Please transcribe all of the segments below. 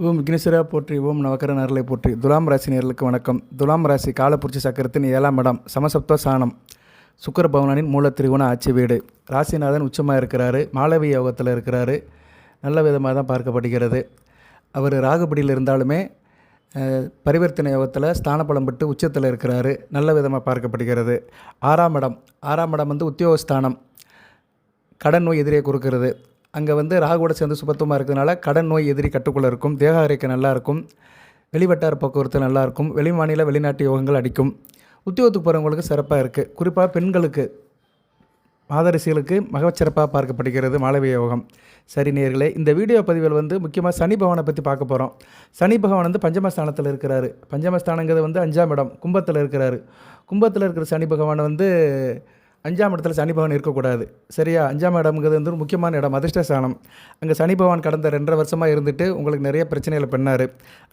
ஓம் விக்னேஸ்வரா போற்றி, ஓம் நவக்கர நரலை போற்றி. துலாம் ராசி நேர்களுக்கு வணக்கம். துலாம் ராசி காலப்புருஷ சக்கரத்தின் 7ஆம் இடம், சமசப்த சாணம், சுக்கர பவனானின் மூலத்திரிகோண ஆட்சி வீடு. ராசிநாதன் உச்சமாக இருக்கிறாரு, மாளவி யோகத்தில் இருக்கிறாரு. நல்ல விதமாக தான் பார்க்கப்படுகிறது. அவர் ராகுபடியில் இருந்தாலுமே பரிவர்த்தனை யோகத்தில் ஸ்தானபலம் பெற்று உச்சத்தில் இருக்கிறாரு. நல்ல விதமாக பார்க்கப்படுகிறது. 6ஆம் இடம் வந்து உத்தியோகஸ்தானம், கடன் நோய் எதிரியை கொடுக்கிறது. அங்கே வந்து ராகுவோட சேர்ந்து சுபத்துவமாக இருக்கிறதுனால கடன் நோய் எதிரி கட்டுக்குள்ளே இருக்கும். தேக ஆரோக்கியம் நல்லாயிருக்கும். வெளிவட்டார போக்குவரத்து நல்லாயிருக்கும். வெளி மாநில வெளிநாட்டு யோகங்கள் அடிக்கும். உத்தியோகத்துக்கு போகிறவங்களுக்கு சிறப்பாக இருக்குது. குறிப்பாக பெண்களுக்கு, மாதரிசிகளுக்கு மகச்சிறப்பாக பார்க்கப்படுகிறது மாளவிய யோகம். சரி நேயர்களே, இந்த வீடியோ பதிவில் வந்து முக்கியமாக சனி பகவானை பற்றி பார்க்க போகிறோம். சனி பகவான் வந்து பஞ்சமஸ்தானத்தில் இருக்கிறாரு. பஞ்சமஸ்தானங்கிறது வந்து 5ஆம் இடம், கும்பத்தில் இருக்கிறாரு. கும்பத்தில் இருக்கிற சனி பகவான் வந்து 5ஆம் இடத்துல சனி பகவான் இருக்கக்கூடாது. சரியா? 5ஆம் இடம்ங்கிறது வந்து ஒரு முக்கியமான இடம், அதிர்ஷ்டஸ்தானம். அங்கே சனி பகவான் கடந்த 2.5 வருஷமாக இருந்துட்டு உங்களுக்கு நிறைய பிரச்சனைகளை பண்ணார்.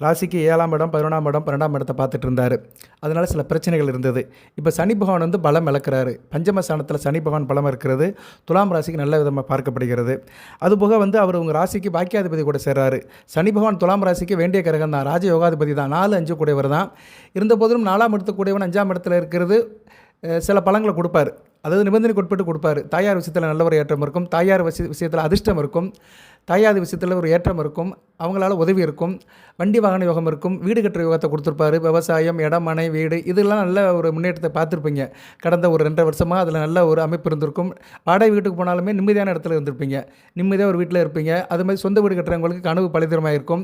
ராசிக்கு 7ஆம் இடம், 11ஆம் இடம், 12ஆம் இடத்தை பார்த்துட்டு இருந்தார். அதனால் சில பிரச்சனைகள் இருந்தது. இப்போ சனி பகவான் வந்து பலம் இழக்கிறாரு. பஞ்சமஸ்தானத்தில் சனி பகவான் பலம் இருக்கிறது துலாம் ராசிக்கு நல்ல விதமாக பார்க்கப்படுகிறது. அதுபோக வந்து அவர் உங்கள் ராசிக்கு பாக்கியாதிபதி கூட சேர்றாரு. சனி பகவான் துலாம் ராசிக்கு வேண்டிய கிரகம் தான், ராஜ யோகாதிபதி தான், 4, 5 கூடியவர் தான். இருந்த போதிலும் 4ஆம் இடத்துக்கூடியவன் 5ஆம் இடத்துல இருக்கிறது சில பலங்களை கொடுப்பார். அதாவது நிபந்தனைக்கு உட்பட்டு கொடுப்பார். தாயார் விஷயத்தில் நல்ல ஒரு ஏற்றம் இருக்கும். தாயார் விஷயத்தில் அதிர்ஷ்டம் இருக்கும். தாயார் விஷயத்தில் ஒரு ஏற்றம் இருக்கும். அவங்களால உதவி இருக்கும். வண்டி வாகன யோகம் இருக்கும். வீடு கட்டுற யோகத்தை கொடுத்துருப்பாரு. விவசாயம், இடம், மனை, வீடு, இதெல்லாம் நல்ல ஒரு முன்னேற்றத்தை பார்த்துருப்பீங்க. கடந்த ஒரு 2.5 வருஷமாக அதில் நல்ல ஒரு அமைப்பு இருந்திருக்கும். வாடகை வீட்டுக்கு போனாலுமே நிம்மதியான இடத்துல இருந்திருப்பீங்க. நிம்மதியாக ஒரு வீட்டில் இருப்பீங்க. அது மாதிரி சொந்த வீடு கட்டுறவங்களுக்கு கனவு பலிதரமாக இருக்கும்.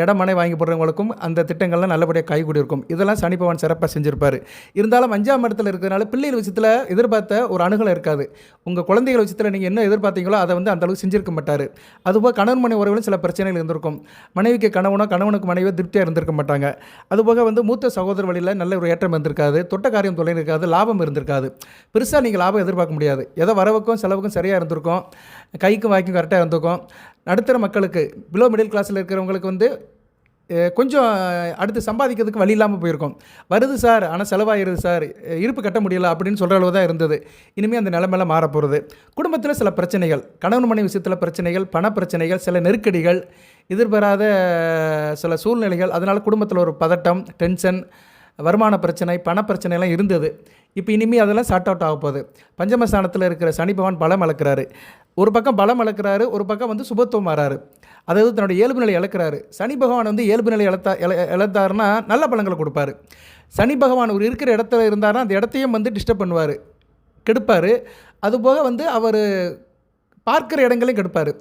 இடம், மனை வாங்கி போடுறவங்களுக்கும் அந்த திட்டங்கள்லாம் நல்லபடியாக கைகூடி இருக்கும். இதெல்லாம் சனி பகவான் சிறப்பாக செஞ்சுருப்பார். இருந்தாலும் 5ஆம் இடத்துல இருக்கிறதுனால பிள்ளைகள் விஷயத்தில் எதிர்பார்த்த ஒரு அணுகலை இருக்காது. உங்கள் குழந்தைகள் விஷயத்தில் நீங்கள் என்ன எதிர்பார்த்தீங்களோ அதை வந்து அந்தளவுக்கு செஞ்சிருக்க மாட்டார். அதுபோக கணவன் மனைவி உறவுகளும் சில பிரச்சனைகள் இருந்திருக்கும். மனைவிக்கு கணவனோ கணவனுக்கு மனைவியோ திருப்தியாக இருந்திருக்க மாட்டாங்க. அதுபோக வந்து மூத்த சகோதர வழியில் நல்ல ஒரு ஏற்றம் இருந்திருக்காது. தொட்ட காரியம் தொலை இருக்காது. லாபம் இருந்திருக்காது. பெருசாக நீங்கள் லாபம் எதிர்பார்க்க முடியாது. எதோ வரவுக்கும் செலவுக்கும் சரியாக இருந்திருக்கும். கைக்கும் வாய்க்கும் கரெக்டாக இருந்திருக்கும். நடுத்தர மக்களுக்கு, பிலோ மிடில் கிளாஸில் இருக்கிறவங்களுக்கு வந்து கொஞ்சம் அடுத்து சம்பாதிக்கிறதுக்கு வழி இல்லாமல் போயிருக்கும். வருது சார், ஆனால் செலவாகிடுது சார், இருப்பு கட்ட முடியலை அப்படின்னு சொல்கிற அளவு தான் இருந்தது. இனிமேல் அந்த நிலைமையெல்லாம் மாறப்போகிறது. குடும்பத்தில் சில பிரச்சனைகள், கணவன் மனைவி விஷயத்தில் பிரச்சனைகள், பண பிரச்சனைகள், சில நெருக்கடிகள், எதிர்பாராத சில சூழ்நிலைகள், அதனால் குடும்பத்தில் ஒரு பதட்டம், டென்ஷன், வருமான பிரச்சனை, பண பிரச்சனைலாம் இருந்தது. இப்போ இனிமேல் அதெல்லாம் சார்ட் அவுட் ஆக போகுது. பஞ்சமஸ்தானத்தில் இருக்கிற சனி பகவான் பலம் இழக்கிறாரு. ஒரு பக்கம் பலம் இழக்கிறாரு, ஒரு பக்கம் வந்து சுபத்துவம் மாறாரு. அதாவது தன்னுடைய இயல்பு நிலை இழக்கிறாரு. சனி பகவான் வந்து இயல்பு நிலை இழந்தாருன்னா நல்ல பலன்களை கொடுப்பாரு. சனி பகவான் ஒரு இருக்கிற இடத்துல இருந்தாருன்னா அந்த இடத்தையும் வந்து டிஸ்டர்ப் பண்ணுவார், கெடுப்பார். அதுபோக வந்து அவர் பார்க்குற இடங்களையும் கெடுப்பார்.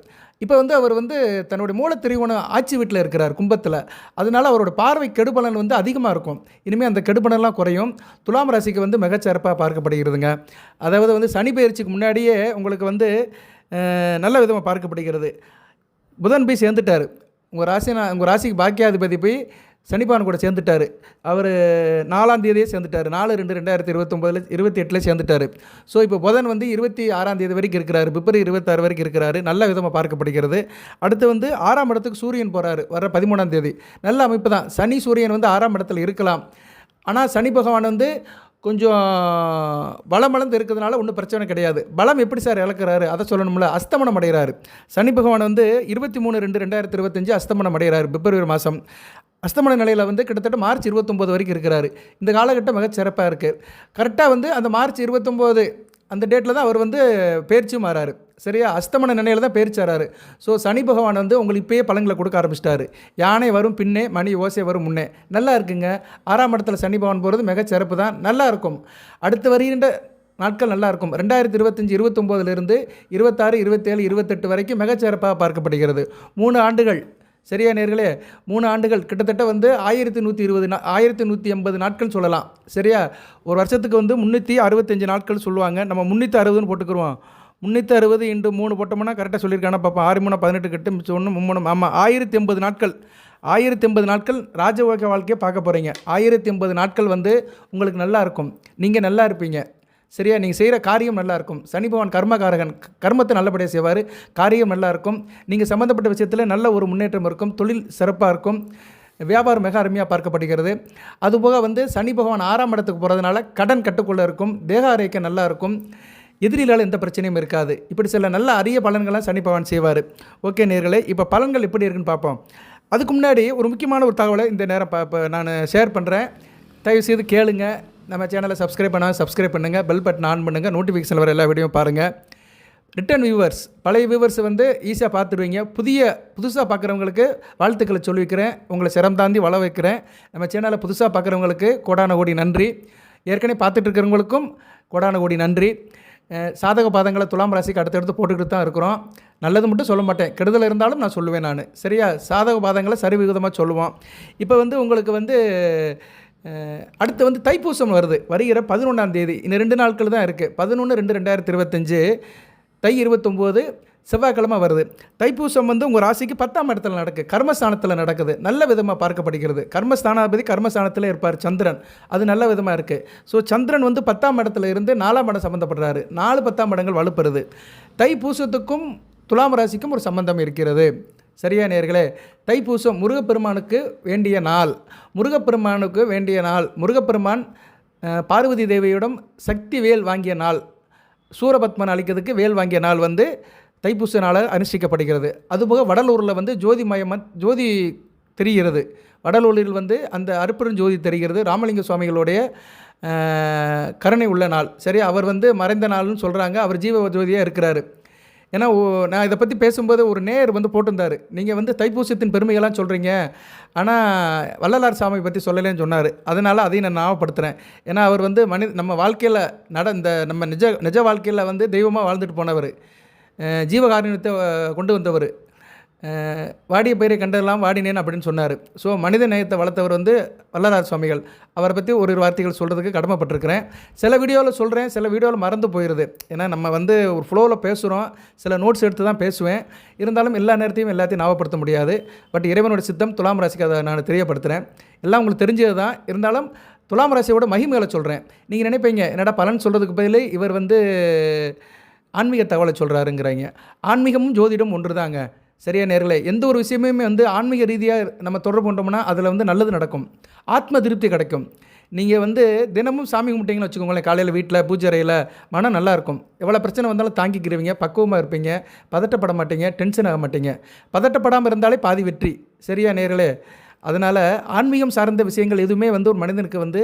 இப்போ வந்து அவர் வந்து தன்னுடைய மூலத்திரிகோண ஆட்சி வீட்டில் இருக்கிறார், கும்பத்தில். அதனால் அவரோட பார்வை கெடுபலன் வந்து அதிகமாக இருக்கும். இனிமேல் அந்த கெடுபலன்லாம் குறையும். துலாம் ராசிக்கு வந்து மிகச்சிறப்பாக பார்க்கப்படுகிறதுங்க. அதாவது வந்து சனி பயிற்சிக்கு முன்னாடியே உங்களுக்கு வந்து நல்ல விதமாக பார்க்கப்படுகிறது. புதன் போய் சேர்ந்துட்டார். உங்கள் ராசிக்கு பாக்கியாதிபதி போய் சனி பகவான் கூட சேர்ந்துட்டார். அவர் 4ஆம் தேதியே சேர்ந்துட்டார். 4/2/2029 28 சேர்ந்துட்டார். ஸோ இப்போ புதன் வந்து 26ஆம் தேதி வரைக்கும் இருக்கிறார். பிப்ரவரி 26 வரைக்கும் இருக்கிறாரு. நல்ல விதமாக பார்க்கப்படுகிறது. அடுத்து வந்து 6ஆம் இடத்துக்கு சூரியன் போகிறாரு, வர 13ஆம் தேதி. நல்ல அமைப்பு தான். சனி சூரியன் வந்து 6ஆம் இடத்துல இருக்கலாம். ஆனால் சனி பகவான் வந்து கொஞ்சம் பலம் வளர்ந்து இருக்கிறதுனால ஒன்றும் பிரச்சனை கிடையாது. பலம் எப்படி சார் இழக்கிறாரு அதை சொல்லணும்ல. அஸ்தமனம் அடைகிறாரு. சனி பகவான் வந்து 23/2/2025 அஸ்தமனம் அடைகிறாரு. பிப்ரவரி மாதம் அஸ்தமன நிலையில் வந்து கிட்டத்தட்ட மார்ச் 29 வரைக்கும் இருக்கிறாரு. இந்த காலகட்டம் மிக சிறப்பாக இருக்குது. கரெக்டாக வந்து அந்த மார்ச் 29 அந்த டேட்டில் தான் அவர் வந்து பயிற்சியும் மாறாரு. சரியா? அஸ்தமன நிலையில் தான் பயிற்சியாராரு. ஸோ சனி பகவான் வந்து உங்களுக்கு இப்போயே பலன்களை கொடுக்க ஆரம்பிச்சிட்டாரு. யானை வரும் பின்னே, மணி ஓசை வரும் முன்னே. நல்லா இருக்குங்க. 6ஆம் இடத்துல சனி பகவான் போகிறது மிக சிறப்பு தான். நல்லா இருக்கும். அடுத்து வருகின்ற நாட்கள் நல்லா இருக்கும். 2025 29லிருந்து 26 27 28 வரைக்கும் மிகச்சிறப்பாக பார்க்கப்படுகிறது. 3 ஆண்டுகள். சரியா நேர்களே? 3 ஆண்டுகள் கிட்டத்தட்ட வந்து 1180 நாட்கள் சொல்லலாம். சரியா? ஒரு வருஷத்துக்கு வந்து 365 நாட்கள் சொல்லுவாங்க. நம்ம 360ன்னு போட்டுக்குருவோம். 360 × 3 போட்டோம்னா கரெக்டாக சொல்லியிருக்காங்க. பார்ப்போம். 6 3 18 8 மிச்சம் 1 3 ஆமாம், 1080 நாட்கள். 1080 நாட்கள் ராஜயோக வாழ்க்கையை பார்க்க போகிறீங்க. 1080 நாட்கள் வந்து உங்களுக்கு நல்லா இருக்கும். நீங்கள் நல்லா இருப்பீங்க. சரியா? நீங்கள் செய்கிற காரியம் நல்லாயிருக்கும். சனி பகவான் கர்மகாரகன், கர்மத்தை நல்லபடியாக செய்வார். காரியம் நல்லாயிருக்கும். நீங்கள் சம்மந்தப்பட்ட விஷயத்தில் நல்ல ஒரு முன்னேற்றம் இருக்கும். தொழில் சிறப்பாக இருக்கும். வியாபாரம் மிக அருமையாக பார்க்கப்படுகிறது. அதுபோக வந்து சனி பகவான் 6ஆம் இடத்துக்கு போகிறதுனால கடன் கட்டுக்குள்ளே இருக்கும். தேக ஆரோக்கியம் நல்லா இருக்கும். எதிரிலால் எந்த பிரச்சனையும் இருக்காது. இப்படி சில நல்ல அரிய பலன்கள்லாம் சனி பகவான் செய்வார். ஓகே நேர்களே, இப்போ பலன்கள் எப்படி இருக்குன்னு பார்ப்போம். அதுக்கு முன்னாடி ஒரு முக்கியமான ஒரு தகவலை இந்த நேரம் இப்போ நான் ஷேர் பண்ணுறேன். தயவுசெய்து கேளுங்க. நம்ம சேனலை சப்ஸ்கிரைப் சப்ஸ்கிரைப் பண்ணுங்கள், பெல் பட்டன் ஆன் பண்ணுங்கள், நோட்டிஃபிகேஷன் வர எல்லா வீடியோவும் பாருங்கள். ரிட்டன் வியூவர்ஸ், பழைய வியூவர்ஸ் வந்து ஈஸியாக பார்த்துடுவீங்க. புதுசாக பார்க்குறவங்களுக்கு வாழ்த்துக்களை சொல்லி வைக்கிறேன். உங்களை சிரம் தாண்டி வள வைக்கிறேன். நம்ம சேனலை புதுசாக பார்க்குறவங்களுக்கு கோடான கோடி நன்றி. ஏற்கனவே பார்த்துட்டு இருக்கிறவங்களுக்கும் கோடான கோடி நன்றி. சாதக பாதங்களை துலாம் ராசிக்கு அடுத்தடுத்து போட்டுக்கிட்டு தான் இருக்கிறோம். நல்லது மட்டும் சொல்ல மாட்டேன், கெடுதல் இருந்தாலும் நான் சொல்லுவேன் நான். சரியா? சாதக பாதங்களை சரிவிகிதமாக சொல்லுவோம். இப்போ வந்து உங்களுக்கு வந்து அடுத்து வந்து தைப்பூசம் வருகிற 11ஆம் தேதி. இன்னும் 2 நாட்கள் தான் இருக்குது. 11/2/2025 தை 29 செவ்வாய்க்கிழமை வருது. தைப்பூசம் வந்து உங்கள் ராசிக்கு 10ஆம் இடத்துல நடக்குது, கர்மஸ்தானத்தில் நடக்குது. நல்ல விதமாக பார்க்கப்படுகிறது. கர்மஸ்தானாதிபதி கர்மஸ்தானத்தில் இருப்பார் சந்திரன். அது நல்ல விதமாக இருக்குது. ஸோ சந்திரன் வந்து 10ஆம் இடத்துல இருந்து 4ஆம் இடம் சம்மந்தப்படுறாரு. 4 10ஆம் இடங்கள் வலுப்பெறுது. தைப்பூசத்துக்கும் துலாம் ராசிக்கும் ஒரு சம்பந்தம் இருக்கிறது. சரியா நேயர்களே? தைப்பூசம் முருகப்பெருமானுக்கு வேண்டிய நாள். முருகப்பெருமான் பார்வதி தேவியிடம் சக்தி வேல் வாங்கிய நாள், சூரபத்மன் அழிக்கிறதுக்கு வேல் வாங்கிய நாள் வந்து தைப்பூச நாளாக அனுஷ்டிக்கப்படுகிறது. அதுபோக வடலூரில் வந்து ஜோதி தெரிகிறது. வடலூரில் வந்து அந்த அருப்பெருஞ்சோதி தெரிகிறது. ராமலிங்க சுவாமிகளுடைய கருணை உள்ள நாள். சரி, அவர் வந்து மறைந்த நாள்னு சொல்கிறாங்க. அவர் ஜீவ ஜோதியாக இருக்கிறாரு. ஏன்னா நான் இதை பற்றி பேசும்போது ஒரு நேயர் வந்து போட்டிருந்தார், நீங்கள் வந்து தைப்பூசத்தின் பெருமைகள்லாம் சொல்கிறீங்க, ஆனால் வள்ளலார் சாமி பற்றி சொல்லலேன்னு சொன்னார். அதனால் அதையும் நான் ஞாபகப்படுத்துகிறேன். ஏன்னா அவர் வந்து நம்ம வாழ்க்கையில் இந்த நம்ம நிஜ வாழ்க்கையில் வந்து தெய்வமாக வாழ்ந்துட்டு போனவர், ஜீவகாருண்யத்தை கொண்டு வந்தவர். வாடிய பயிரை கண்டதெல்லாம் வாடினேன் அப்படின்னு சொன்னார். ஸோ மனித நேயத்தை வளர்த்தவர் வந்து வள்ளலார் சுவாமிகள். அவரை பற்றி ஒரு வார்த்தைகள் சொல்கிறதுக்கு கடமைப்பட்டிருக்கிறேன். சில வீடியோவில் சொல்கிறேன், சில வீடியோவில் மறந்து போயிடுது. ஏன்னா நம்ம வந்து ஒரு ஃப்ளோவில் பேசுகிறோம், சில நோட்ஸ் எடுத்து தான் பேசுவேன். இருந்தாலும் எல்லா நேரத்தையும் எல்லாத்தையும் ஞாபகப்படுத்த முடியாது. பட் இறைவனோட சித்தம் துலாம் ராசிக்கு அதை நான் தெரியப்படுத்துகிறேன். எல்லாம் உங்களுக்கு தெரிஞ்சது தான். இருந்தாலும் துலாம் ராசியோட மகிமைகளை சொல்கிறேன். நீங்கள் நினைப்பீங்க, என்னடா பலன் சொல்கிறதுக்கு பதில் இவர் வந்து ஆன்மீக தகவலை சொல்கிறாருங்கிறாங்க. ஆன்மீகமும் ஜோதிடம் ஒன்று தாங்க. சரியா நேர்களே? எந்த ஒரு விஷயமே வந்து ஆன்மீக ரீதியாக நம்ம தொடர்பு கொண்டோம்னா அதில் வந்து நல்லது நடக்கும், ஆத்ம திருப்தி கிடைக்கும். நீங்கள் வந்து தினமும் சாமி கும்பிட்டீங்கன்னு வச்சுக்கோங்களேன், காலையில் வீட்டில் பூஜை அறையில் மனம் நல்லாயிருக்கும். எவ்வளோ பிரச்சனை வந்தாலும் தாங்கிக்கிறவங்க, பக்குவமாக இருப்பீங்க, பதட்டப்பட மாட்டீங்க, டென்ஷன் ஆக மாட்டீங்க. பதட்டப்படாமல் இருந்தாலே பாதி வெற்றி. சரியா நேர்களே? அதனால் ஆன்மீகம் சார்ந்த விஷயங்கள் எதுவுமே வந்து ஒரு மனிதனுக்கு வந்து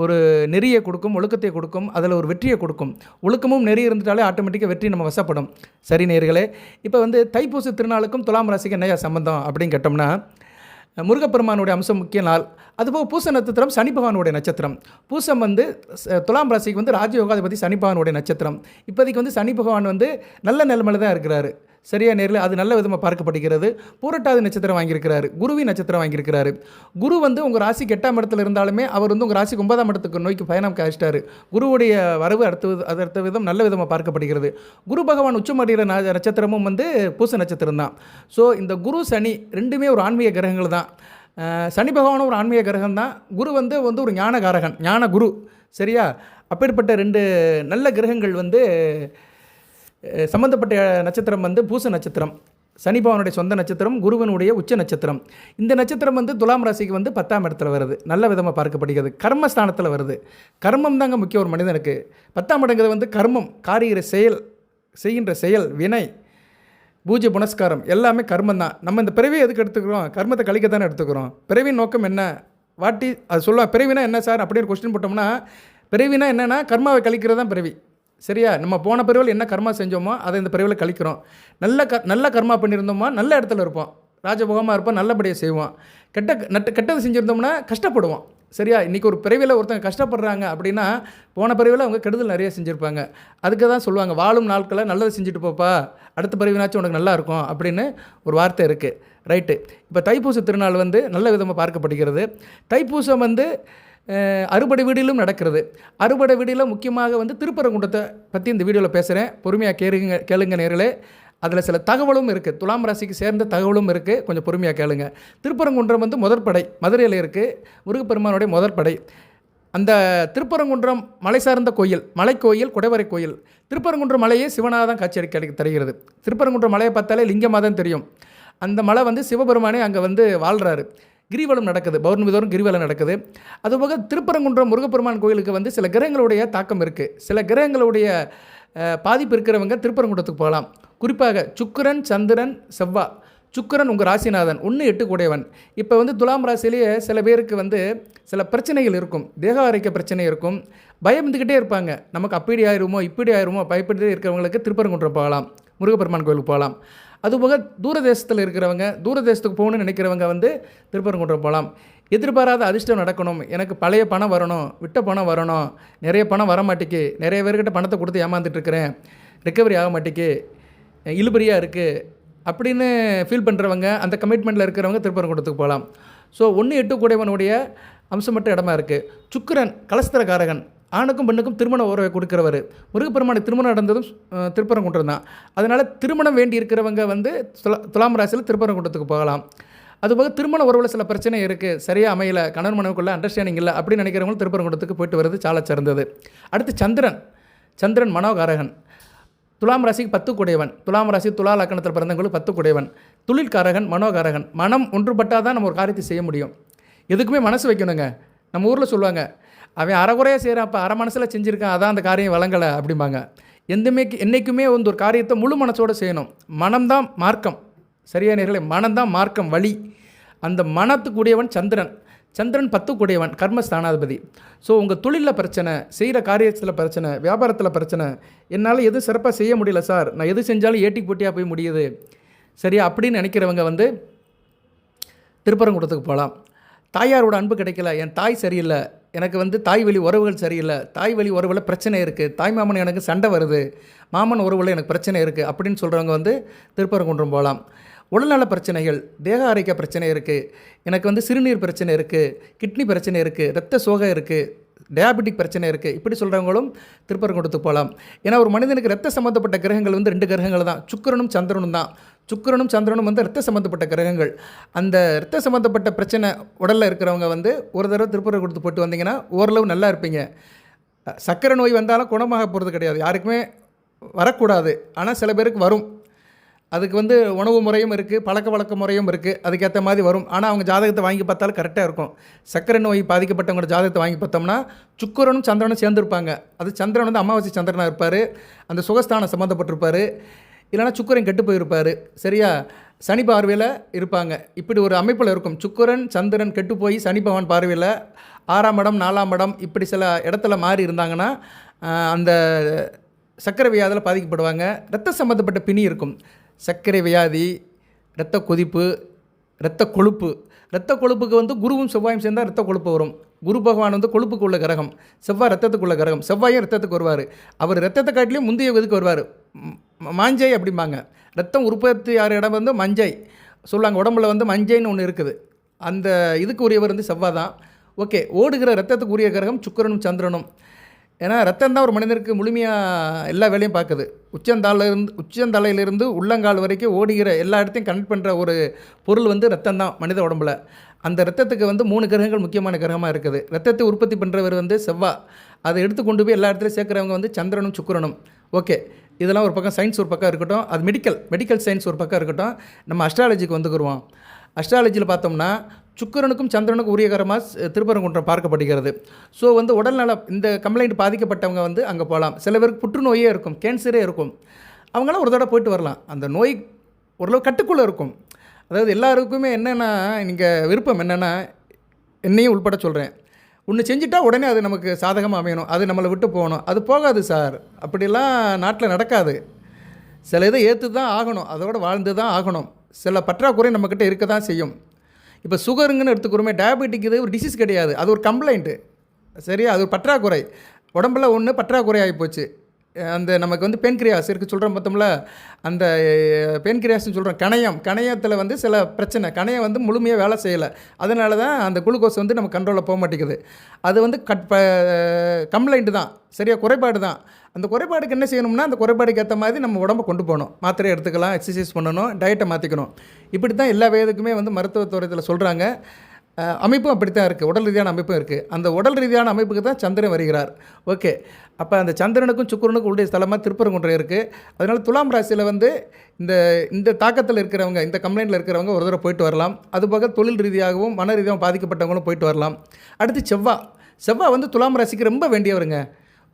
ஒரு நெறியை கொடுக்கும், ஒழுக்கத்தை கொடுக்கும், அதில் ஒரு வெற்றியை கொடுக்கும். ஒழுக்கமும் நெறி இருந்துட்டாலே ஆட்டோமேட்டிக்காக வெற்றி நம்ம வசப்படும். சரி நேயர்களே, இப்போ வந்து தைப்பூச திருநாளுக்கும் துலாம் ராசிக்கு என்னையா சம்பந்தம் அப்படின்னு கேட்டோம்னா, முருகப்பெருமானுடைய அம்சம் முக்கிய நாள். அதுபோக பூச நட்சத்திரம் சனி பகவானுடைய நட்சத்திரம். பூசம் வந்து துலாம் ராசிக்கு வந்து ராஜயோகாதிபதி சனி பகவானுடைய நட்சத்திரம். இப்போதைக்கு வந்து சனி பகவான் வந்து நல்ல நிலைமையில் தான் இருக்கிறாரு. சரியா நேரில் அது நல்ல விதமாக பார்க்கப்படுகிறது. பூரட்டாதி நட்சத்திரம் வாங்கியிருக்கிறாரு, குருவின் நட்சத்திரம் வாங்கியிருக்கிறாரு. குரு வந்து உங்கள் ராசிக்கு 8ஆம் இடத்துல இருந்தாலுமே அவர் வந்து உங்கள் ராசிக்கு 9ஆம் இடத்துக்கு நோக்கி பயணம் காய்ச்சிட்டாரு. குருவுடைய வரவு அடுத்த விதம் நல்ல விதமாக பார்க்கப்படுகிறது. குரு பகவான் உச்சமடைகிற நட்சத்திரமும் வந்து பூச நட்சத்திரம் தான். ஸோ இந்த குரு சனி ரெண்டுமே ஒரு ஆன்மீக கிரகங்கள் தான். சனி பகவானும் ஒரு ஆன்மீக கிரகம் தான். குரு வந்து ஒரு ஞானகாரகன், ஞான குரு. சரியா? அப்பேற்பட்ட 2 நல்ல கிரகங்கள் வந்து சம்பந்தப்பட்ட நட்சத்திரம் வந்து பூச நட்சத்திரம். சனி பகவானுடைய சொந்த நட்சத்திரம், குருவனுடைய உச்ச நட்சத்திரம். இந்த நட்சத்திரம் வந்து துலாம் ராசிக்கு வந்து 10ஆம் இடத்துல வருது. நல்ல விதமாக பார்க்கப்படுகிறது. கர்மஸ்தானத்தில் வருது. கர்மம் தாங்க முக்கியம் ஒரு மனிதனுக்கு. 10ஆம் இடங்கிறது வந்து கர்மம், செய்கின்ற செயல், வினை, பூஜை புனஸ்காரம் எல்லாமே கர்மம் தான். நம்ம இந்த பிறவியை எதுக்கு எடுத்துக்கிறோம்? கர்மத்தை கழிக்கத்தானே எடுத்துக்கிறோம். பிறவியின் நோக்கம் என்ன? அது சொல்லுவாங்க. பிறவினா என்ன சார் அப்படின்னு கொஸ்டின் போட்டோம்னா, பிறவினா என்னென்னா கர்மாவை கழிக்கிறது தான் பிறவி. சரியா? நம்ம போன பிறவியில் என்ன கர்மா செஞ்சோமோ அதை இந்த பிறவியில் கழிக்கிறோம். நல்ல கர்மா பண்ணியிருந்தோமா நல்ல இடத்துல இருப்போம், ராஜபோகமாக இருப்போம், நல்லபடியாக செய்வோம். கெட்டது செஞ்சுருந்தோம்னா கஷ்டப்படுவோம். சரியா? இன்றைக்கி ஒரு பிறவியில் ஒருத்தங்க கஷ்டப்படுறாங்க அப்படின்னா போன பிறவியில் அவங்க கெடுதல் நிறைய செஞ்சுருப்பாங்க. அதுக்கு தான் சொல்லுவாங்க, வாழும் நாட்களை நல்லது செஞ்சுட்டு போப்பா, அடுத்த பிறவினாச்சும் உனக்கு நல்லா இருக்கும் அப்படின்னு ஒரு வார்த்தை இருக்குது. ரைட்டு. இப்போ தைப்பூச திருநாள் வந்து நல்ல விதமாக பார்க்கப்படுகிறது. தைப்பூசம் வந்து அறுபடை வீடிலும் நடக்கிறது. அறுபடை வீடியில் முக்கியமாக வந்து திருப்பரங்குன்றத்தை பற்றி இந்த வீடியோவில் பேசுகிறேன். பொறுமையாக கேளுங்க நேர்களே. அதில் சில தகவலும் இருக்குது, துலாம் ராசிக்கு சேர்ந்த தகவலும் இருக்குது. கொஞ்சம் பொறுமையாக கேளுங்க. திருப்பரங்குன்றம் வந்து முதற்படை மதுரையில் இருக்குது, முருகப்பெருமானுடைய முதற்படை. அந்த திருப்பரங்குன்றம் மலை சார்ந்த கோயில், மலைக்கோயில், குடைவரை கோயில். திருப்பரங்குன்றம் மலையே சிவனாக தான் காட்சி தருகிறது. திருப்பரங்குன்றம் மலையை பார்த்தாலே லிங்கமாக தான் தெரியும். அந்த மலை வந்து சிவபெருமானே அங்கே வந்து வாழ்கிறாரு. கிரிவலம் நடக்குது, பௌர்ணமி தோறும் கிரிவலம் நடக்குது. அதுபோக திருப்பரங்குன்றம் முருகப்பெருமான் கோயிலுக்கு வந்து சில கிரகங்களுடைய தாக்கம் இருக்குது. சில கிரகங்களுடைய பாதிப்பு இருக்கிறவங்க திருப்பரங்குன்றத்துக்கு போகலாம். குறிப்பாக சுக்கிரன், சந்திரன், செவ்வாய். சுக்கிரன் உங்கள் ராசிநாதன் 1-8 கூடையவன். இப்போ வந்து துலாம் ராசியிலேயே சில பேருக்கு வந்து சில பிரச்சனைகள் இருக்கும், தேக ஆரோக்கிய பிரச்சனை இருக்கும், பயம் இருந்துக்கிட்டே இருப்பாங்க. நமக்கு அப்படி ஆயிருமோ இப்படி ஆயிருமோ பயப்பட்டு இருக்கிறவங்களுக்கு திருப்பரங்குன்றம் போகலாம், முருகப்பெருமான் கோயிலுக்கு போகலாம். அதுபோக தூரதேசத்தில் இருக்கிறவங்க, தூரதேசத்துக்கு போகணும்னு நினைக்கிறவங்க வந்து திருப்பரங்குன்றம் போகலாம். எதிர்பாராத அதிர்ஷ்டம் நடக்கணும், எனக்கு பழைய பணம் வரணும், விட்ட பணம் வரணும், நிறைய பணம் வர மாட்டேக்கு, நிறைய பேர்கிட்ட பணத்தை கொடுத்து ஏமாந்துட்டுருக்கிறேன், ரெக்கவரி ஆக மாட்டேக்கு, இழுபறியாக இருக்குது அப்படின்னு ஃபீல் பண்ணுறவங்க, அந்த கமிட்மெண்ட்டில் இருக்கிறவங்க திருப்பரங்குன்றத்துக்கு போகலாம். ஸோ 1-8 கூடையவனுடைய அம்சமற்ற இடமா இருக்குது. சுக்கிரன் கலஸ்திரகாரகன், ஆணுக்கும் பெண்ணுக்கும் திருமண உறவை கொடுக்குறவர். முருகப்பெருமானுக்கு திருமணம் நடந்ததும் திருப்பரங்குன்றம் தான். அதனால் திருமணம் வேண்டி இருக்கிறவங்க வந்து துலாம் ராசியில் திருப்பரங்குன்றத்துக்கு போகலாம். அதுபோக திருமண உறவில் சில பிரச்சனை இருக்குது, சரியாக அமையலை, கணவன் மனைவிக்குள்ள அண்டர்ஸ்டாண்டிங் இல்லை அப்படின்னு நினைக்கிறவங்களும் திருப்பரங்குன்றத்துக்கு போயிட்டு வருது சால சிறந்தது. அடுத்து சந்திரன் மனோகாரகன், துலாம் ராசிக்கு 10 கூடையவன். துலாம் ராசி துலா லக்கணத்தில் பிறந்தவங்களுக்கு 10 கூடையவன். தொழில்காரகன், மனோகாரகன். மனம் ஒன்றுபட்டால் தான் நம்ம ஒரு காரியத்தை செய்ய முடியும். எதுக்குமே மனசு வைக்கணுங்க. நம்ம ஊரில் சொல்லுவாங்க, அவன் அரைகுறையாக செய்கிறான், அப்போ அரை மனசில் செஞ்சுருக்கான், அதான் அந்த காரியம் வழங்கலை அப்படிம்பாங்க. என்றைக்குமே வந்து ஒரு காரியத்தை முழு மனசோடு செய்யணும். மனம்தான் மார்க்கம். சரியா நேர்களே, மனம்தான் மார்க்கம், வழி. அந்த மனத்துக்குடையவன் சந்திரன் 10 கூடையவன், கர்மஸ்தானாதிபதி. ஸோ உங்கள் தொழிலில் பிரச்சனை, செய்கிற காரியத்தில் பிரச்சனை, வியாபாரத்தில் பிரச்சனை, என்னால் எதுவும் சிறப்பாக செய்ய முடியல சார், நான் எது செஞ்சாலும் ஏட்டி போட்டியாக போய் முடியுது சரியா அப்படின்னு நினைக்கிறவங்க வந்து திருப்பரங்குன்றத்துக்கு போகலாம். தாயாரோட அன்பு கிடைக்கல, என் தாய் சரியில்லை, எனக்கு வந்து தாய் வழி உறவுகள் சரியில்லை, தாய் வழி உறவில் பிரச்சனை இருக்குது, தாய் மாமன் எனக்கு சண்டை வருது, மாமன் உறவில் எனக்கு பிரச்சனை இருக்குது அப்படின்னு சொல்கிறவங்க வந்து திருப்பரங்குன்றம் போகலாம். உடல்நல பிரச்சனைகள், தேக ஆரோக்கிய பிரச்சனை இருக்குது, எனக்கு வந்து சிறுநீர் பிரச்சனை இருக்குது, கிட்னி பிரச்சனை இருக்குது, இரத்த சோகை இருக்குது, டயாபெட்டிக் பிரச்சனை இருக்குது, இப்படி சொல்கிறவங்களும் திருப்பரங்குன்றத்துக்கு போகலாம். ஏன்னா ஒரு மனிதனுக்கு இரத்த சம்மந்தப்பட்ட கிரகங்கள் வந்து 2 கிரகங்கள் தான், சுக்கிரனும் சந்திரனும் தான். சுக்கிரனும் சந்திரனும் வந்து இரத்த சம்மந்தப்பட்ட கிரகங்கள். அந்த இரத்த சம்மந்தப்பட்ட பிரச்சனை உடலில் இருக்கிறவங்க வந்து ஒரு தடவை திருப்பரங்குன்றத்துக்கு போட்டு வந்தீங்கன்னா ஓரளவு நல்லா இருப்பீங்க. சர்க்கரை நோய் வந்தாலும் குணமாக போகிறது கிடையாது, யாருக்குமே வரக்கூடாது, ஆனால் சில பேருக்கு வரும். அதுக்கு வந்து உணவு முறையும் இருக்குது, பழக்க வழக்க முறையும் இருக்குது, அதுக்கேற்ற மாதிரி வரும். ஆனால் அவங்க ஜாதகத்தை வாங்கி பார்த்தாலும் கரெக்டாக இருக்கும். சர்க்கரை நோய் பாதிக்கப்பட்டவங்களோட ஜாதகத்தை வாங்கி பார்த்தோம்னா சுக்கிரனும் சந்திரனும் சேர்ந்துருப்பாங்க. அது சந்திரன் வந்து அமாவாசை சந்திரனாக இருப்பார், அந்த சுகஸ்தானம் சம்மந்தப்பட்டிருப்பார், இல்லைனா சுக்கிரன் கெட்டு போயிருப்பார், சரியா, சனி பார்வையில் இருப்பாங்க. இப்படி ஒரு அமைப்பில் இருக்கும். சுக்கிரன் சந்திரன் கெட்டு போய் சனி பகவான் பார்வையில் 6ஆம் இடம் 4ஆம் இடம் இப்படி சில இடத்துல மாறி இருந்தாங்கன்னா அந்த சர்க்கரை வியாதியில் பாதிக்கப்படுவாங்க. இரத்த சம்மந்தப்பட்ட பிணி இருக்கும். சர்க்கரை வியாதி, இரத்த கொதிப்பு, இரத்த கொழுப்பு. இரத்த கொழுப்புக்கு வந்து குருவும் செவ்வாயும் சேர்ந்தால் இரத்த கொழுப்பு வரும். குரு பகவான் வந்து கொழுப்புக்கு உள்ள கிரகம், செவ்வாய் ரத்தத்துக்குள்ள கிரகம். செவ்வாயும் ரத்தத்துக்கு வருவார். அவர் ரத்தத்தை காட்டிலையும் முந்தைய இதுக்கு வருவார். மஞ்சை அப்படிம்பாங்க. ரத்தம் உற்பத்தி ஆகிற இடம் வந்து மஞ்சை சொல்லுவாங்க. உடம்புல வந்து மஞ்சைன்னு ஒன்று இருக்குது. அந்த இதுக்கு உரியவர் வந்து செவ்வாய் தான். ஓகே, ஓடுகிற ரத்தத்துக்கு உரிய கிரகம் சுக்கிரனும் சந்திரனும். ஏன்னா ரத்தம் தான் ஒரு மனிதனுக்கு முழுமையாக எல்லா வேலையும் பார்க்குது. உச்சந்தலையிலிருந்து உள்ளங்கால் வரைக்கும் ஓடுகிற எல்லா இடத்தையும் கனெக்ட் பண்ணுற ஒரு பொருள் வந்து ரத்தம் தான் மனித உடம்புல. அந்த ரத்தத்துக்கு வந்து 3 கிரகங்கள் முக்கியமான கிரகமாக இருக்குது. ரத்தத்தை உற்பத்தி பண்ணுறவர் வந்து செவ்வாய். அதை எடுத்து கொண்டு போய் எல்லா இடத்துலையும் சேர்க்குறவங்க வந்து சந்திரனும் சுக்கிரனும். ஓகே, இதெல்லாம் ஒரு பக்கம் சயின்ஸ் ஒரு பக்கம் இருக்கட்டும், அது மெடிக்கல் சயின்ஸ் ஒரு பக்கம் இருக்கட்டும். நம்ம அஸ்ட்ராலஜிக்கு வந்துக்குருவோம். அஸ்ட்ராலஜியில் பார்த்தோம்னா சுக்கிரனுக்கும் சந்திரனுக்கும் உரிய கிரகமாக திருப்பரங்குன்றம் பார்க்கப்படுகிறது. ஸோ வந்து உடல்நலம் இந்த கம்ப்ளைண்ட் பாதிக்கப்பட்டவங்க வந்து அங்கே போகலாம். சில பேருக்கு புற்றுநோயே இருக்கும், கேன்சரே இருக்கும், அவங்களாம் ஒரு தடவை போயிட்டு வரலாம். அந்த நோய் ஓரளவு கட்டுக்குள்ளே இருக்கும். அதாவது எல்லாருக்குமே என்னென்னா நீங்கள் விருப்பம் என்னென்னா, என்னையும் உள்பட சொல்கிறேன், ஒன்று செஞ்சுட்டா உடனே அது நமக்கு சாதகமாக அமையணும், அது நம்மளை விட்டு போகணும். அது போகாது சார், அப்படிலாம் நாட்டில் நடக்காது. சில இதை ஏற்று தான் ஆகணும், அதோடு வாழ்ந்து தான் ஆகணும். சில பற்றாக்குறை நம்மக்கிட்ட இருக்க தான் செய்யும். இப்போ சுகருங்கன்னு எடுத்துக்கிறோமே, டயபெட்டிக் இது ஒரு டிசீஸ் கிடையாது, அது ஒரு கம்ப்ளைண்ட்டு, சரியா, அது ஒரு பற்றாக்குறை. உடம்புல ஒன்று பற்றாக்குறை ஆகிப்போச்சு. அந்த நமக்கு வந்து பென்கிரியாஸ் இருக்குது சொல்கிறோம் பார்த்தோம்ல, அந்த பென்கிரியாஸ்ன்னு சொல்கிறோம். கணையத்தில் வந்து சில பிரச்சனை, கணையம் வந்து முழுமையாக வேலை செய்யலை. அதனால தான் அந்த குளுக்கோஸ் வந்து நம்ம கண்ட்ரோலில் போக மாட்டேங்குது. அது வந்து கம்ப்ளைண்ட்டு தான், சரியா, குறைபாடு தான். அந்த குறைபாடுக்கு என்ன செய்யணும்னா, அந்த குறைபாடுக்கு ஏற்ற மாதிரி நம்ம உடம்பை கொண்டு போகணும். மாத்திரை எடுத்துக்கலாம், எக்ஸசைஸ் பண்ணணும், டயட்டை மாற்றிக்கணும். இப்படி தான் எல்லா வயதுக்குமே வந்து மருத்துவத்துறையில் சொல்கிறாங்க. அமைப்பும் அப்படித்தான் இருக்குது, உடல் ரீதியான அமைப்பும் இருக்குது. அந்த உடல் ரீதியான அமைப்புக்கு தான் சந்திரன் வருகிறார். ஓகே, அப்போ அந்த சந்திரனுக்கும் சுக்கிரனுக்கும் உடைய ஸ்தலமாக திருப்பரங்குன்றம் இருக்குது. அதனால் துலாம் ராசியில் வந்து இந்த தாக்கத்தில் இருக்கிறவங்க, இந்த கம்ப்ளைண்ட்டில் இருக்கிறவங்க ஒரு தடவை போயிட்டு வரலாம். அதுபோக தொழில் ரீதியாகவும் மன ரீதியாகவும் பாதிக்கப்பட்டவங்களும் போயிட்டு வரலாம். அடுத்து செவ்வாய் வந்து துலாம் ராசிக்கு ரொம்ப வேண்டியவருங்க.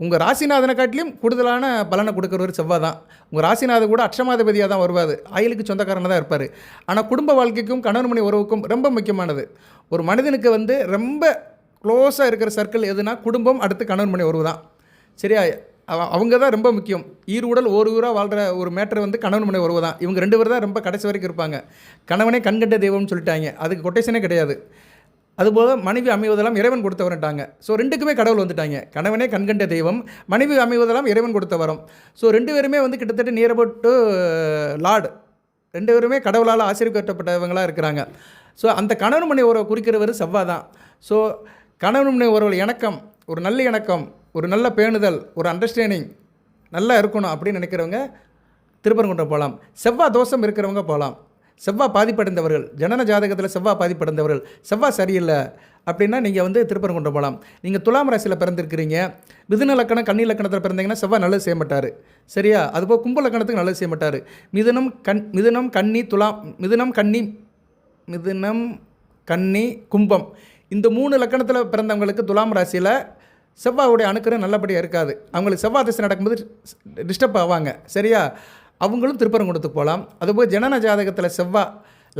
உங்கள் ராசிநாதனை காட்டிலும் கூடுதலான பலனை கொடுக்குறவர் செவ்வாய் தான். உங்கள் ராசிநாதன் கூட அட்சமாதிபதியாக தான் வருவார், ஆயிலுக்கு சொந்தக்காரனாக தான் இருப்பார். ஆனால் குடும்ப வாழ்க்கைக்கும் கணவன் மனைவி உறவுக்கும் ரொம்ப முக்கியமானது. ஒரு மனிதனுக்கு வந்து ரொம்ப க்ளோஸாக இருக்கிற சர்க்கிள் எதுனா குடும்பம், அடுத்து கணவன் மனைவி உறவு தான். சரியா? அவங்க தான் ரொம்ப முக்கியம். ஈருடல் ஒரு ஊராக வாழ்கிற ஒரு மேட்டர் வந்து கணவன் மனைவி உறவு தான். இவங்க 2 பேர் தான் ரொம்ப கடைசி வரைக்கும் இருப்பாங்க. கணவனே கண்கண்ட தெய்வம்னு சொல்லிட்டாங்க, அதுக்கு கொட்டேஷனே கிடையாது. அதுபோல் மனைவி அமைவதெல்லாம் இறைவன் கொடுத்தவர்ட்டாங்க. ஸோ 2க்குமே கடவுள் வந்துட்டாங்க. கணவனே கண்கண்ட தெய்வம், மனைவி அமைவதெல்லாம் இறைவன் கொடுத்த வரம். ஸோ 2 பேருமே வந்து கிட்டத்தட்ட நியர் அபவுட் டு லார்டு. 2 பேருமே கடவுளால் ஆசீர்வதிக்கப்பட்டவங்களாக இருக்கிறாங்க. ஸோ அந்த கணவன் மனைவி உறவை குறிக்கிறவர் செவ்வாய் தான். ஸோ கணவன் மனைவி உறவு இணக்கம், ஒரு நல்ல இணக்கம், ஒரு நல்ல பேணுதல், ஒரு அண்டர்ஸ்டாண்டிங் நல்லா இருக்கணும் அப்படின்னு நினைக்கிறவங்க திருப்பரங்குன்றம் போகலாம். செவ்வாய் தோஷம் இருக்கிறவங்க போகலாம். செவ்வாய் பாதிப்படைந்தவர்கள், ஜனன ஜாதகத்தில் செவ்வாய் பாதிப்படைந்தவர்கள், செவ்வாய் சரியில்லை அப்படின்னா நீங்கள் வந்து திருப்பரங்குன்றம் போகலாம். நீங்கள் துலாம் ராசியில் பிறந்திருக்கிறீங்க, மிதுன லக்கணம் கன்னி லக்கணத்தில் பிறந்தீங்கன்னா செவ்வாய் நல்லது செய்ய மாட்டார். சரியா? அதுபோல் கும்ப லக்கணத்துக்கு நல்லது செய்ய மாட்டார். மிதுனம் கன்னி கும்பம், இந்த 3 லக்கணத்தில் பிறந்தவங்களுக்கு துலாம் ராசியில் செவ்வாயுடைய அணுக்கரம் நல்லபடியாக இருக்காது. அவங்களுக்கு செவ்வாய் திசை நடக்கும்போது டிஸ்டர்ப் ஆவாங்க. சரியா? அவங்களும் திருப்பரங்குன்றத்துக்கு போகலாம். அதுபோல் ஜனன ஜாதகத்தில் செவ்வாய்